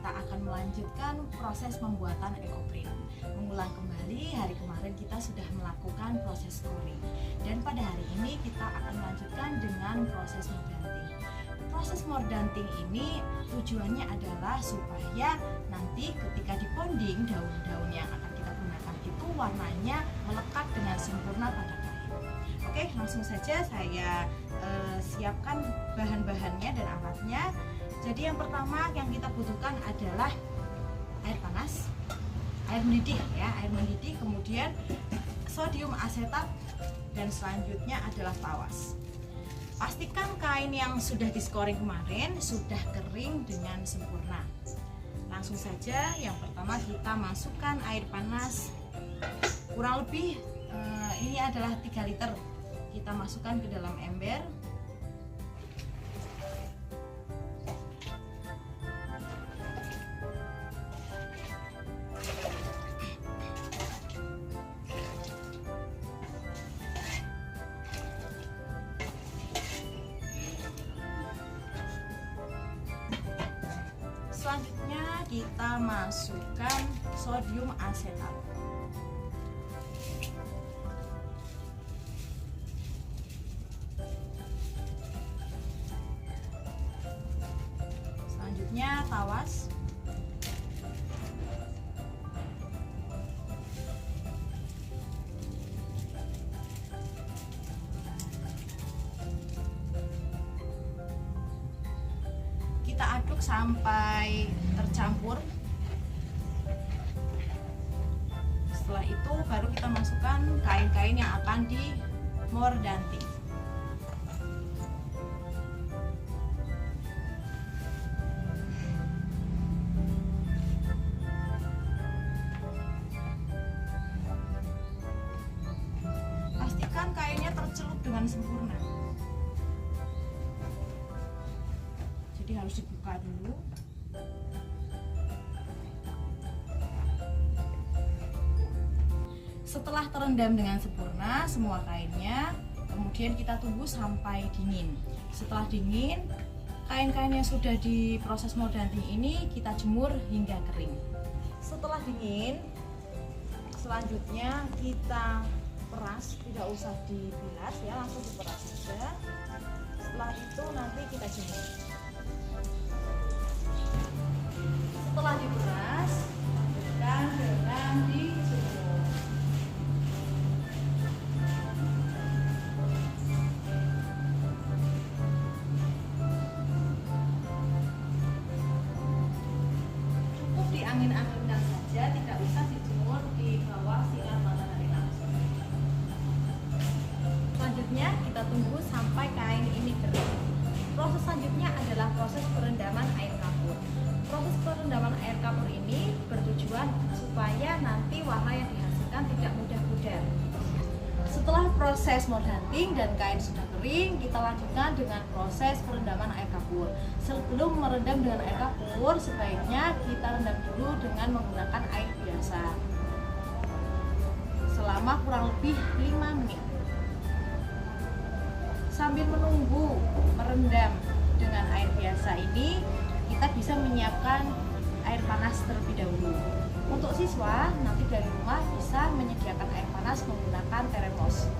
kita akan melanjutkan proses pembuatan ekoprint. Mengulang kembali, hari kemarin kita sudah melakukan proses scoring, dan pada hari ini kita akan melanjutkan dengan proses mordanting. Proses mordanting ini tujuannya adalah supaya nanti ketika diponding, daun-daun yang akan kita gunakan itu warnanya melekat dengan sempurna pada kain. Oke, langsung saja saya siapkan bahan-bahannya dan alatnya. Jadi yang pertama yang kita butuhkan adalah air panas, air mendidih ya, air mendidih, kemudian sodium asetat, dan selanjutnya adalah tawas. Pastikan kain yang sudah di-scoring kemarin sudah kering dengan sempurna. Langsung saja, yang pertama kita masukkan air panas kurang lebih ini adalah 3 liter. Kita masukkan ke dalam ember. Selanjutnya kita masukkan sodium asetat. Selanjutnya tawas. Kita aduk sampai tercampur. Setelah itu baru kita masukkan kain-kain yang akan di mordanting. Pastikan kainnya tercelup dengan sempurna. Jadi harus dibuka dulu. Setelah terendam dengan sempurna semua kainnya, kemudian kita tunggu sampai dingin. Setelah dingin, kain-kain yang sudah diproses mordanting ini kita jemur hingga kering. Setelah dingin, selanjutnya kita peras, tidak usah dibilas ya, langsung diperas saja. Setelah itu nanti kita jemur. Setelah diperas, lanjutkan dengan dijemur. Cukup diangin-anginkan saja, tidak usah dijemur di bawah sinar matahari langsung. Selanjutnya kita tunggu sampai kain ini kering. Proses selanjutnya adalah proses perendaman air kapur. Proses perendaman air kapur ini bertujuan supaya nanti warna yang dihasilkan tidak mudah pudar. Setelah proses mordanting dan kain sudah kering, kita lanjutkan dengan proses perendaman air kapur. Sebelum merendam dengan air kapur, sebaiknya kita rendam dulu dengan menggunakan air biasa selama kurang lebih 5 menit. Sambil menunggu merendam dengan air biasa ini, kita bisa menyiapkan air panas terlebih dahulu. Untuk siswa, nanti dari rumah bisa menyediakan air panas menggunakan termos.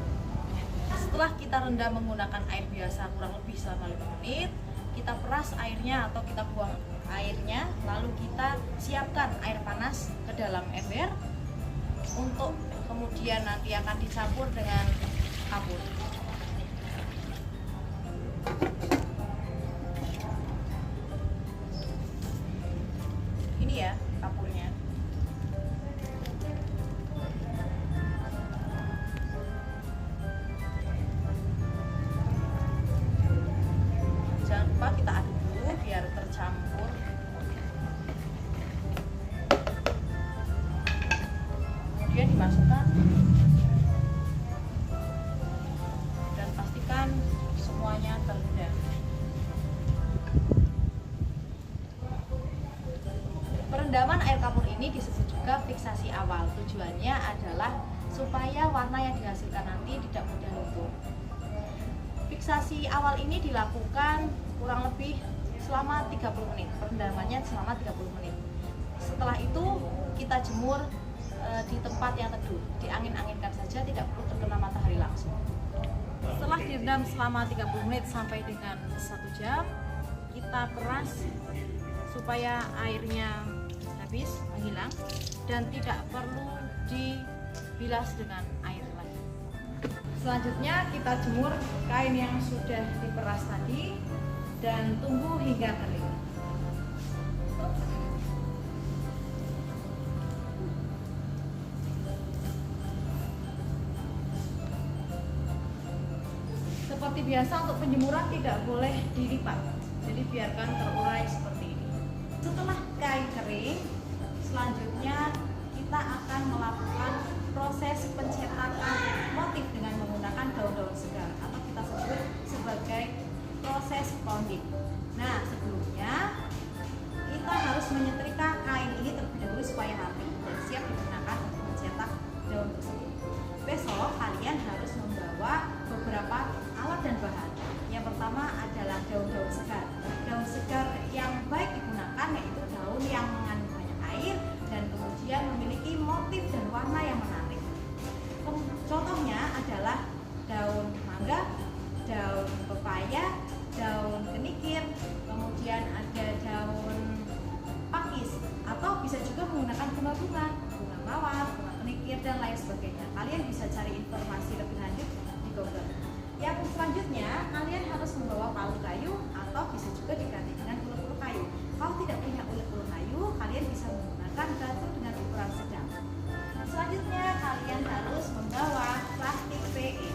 Setelah kita rendam menggunakan air biasa kurang lebih selama 5 menit, kita peras airnya atau kita buang airnya, lalu kita siapkan air panas ke dalam ember untuk kemudian nanti akan dicampur dengan kapur. Ini ya kapurnya. Jangan lupa kita aduk dulu biar tercampur. Kemudian dimasukkan dan pastikan semuanya terendam. Perendaman air kapur ini disebut juga fiksasi awal. Tujuannya adalah supaya warna yang dihasilkan nanti tidak mudah luntur. Fiksasi awal ini dilakukan kurang lebih selama 30 menit. Perendamannya selama 30 menit. Setelah itu kita jemur di tempat yang teduh, diangin-anginkan saja, tidak perlu terkena matahari langsung. Setelah direndam selama 30 menit sampai dengan 1 jam, kita peras supaya airnya habis, menghilang, dan tidak perlu dibilas dengan air lagi. Selanjutnya kita jemur kain yang sudah diperas tadi dan tunggu hingga kering. Seperti biasa, untuk penjemuran tidak boleh dilipat, jadi biarkan terurai seperti ini. Setelah kain kering, selanjutnya kita akan melakukan proses pencetakan motif dengan menggunakan daun-daun segar atau kita sebut sebagai proses pounding. Nah, sebelumnya kita harus menyetrika kain ini terlebih dahulu supaya rapi dan siap digunakan untuk mencetak daun tersebut. Besok kalian harus membawa beberapa alat dan bahan. Yang pertama adalah daun-daun segar. Daun segar yang baik digunakan yaitu daun yang mengandung banyak air dan kemudian memiliki motif dan warna yang menarik. Contohnya adalah daun mangga, daun pepaya, daun kenikir, kemudian ada daun pakis, atau bisa juga menggunakan bunga-bunga, bunga mawar, bunga kenikir, dan lain sebagainya. Kalian bisa cari informasi lebih lanjut di Google. Yang selanjutnya, kalian harus membawa palu kayu atau bisa juga diganti dengan ulet-ulet kayu. Kalau tidak punya ulet-ulet kayu, kalian bisa menggunakan batu dengan ukuran sedang. Selanjutnya, kalian harus membawa plastik PE.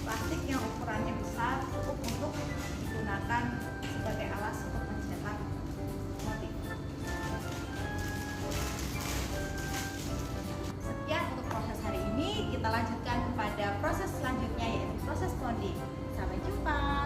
Plastik yang ukurannya besar cukup untuk digunakan sebagai alas untuk mencetak motif. Sekian untuk proses hari ini. Kita lanjutkan pada proses selanjutnya, yaitu proses pounding. Sampai jumpa.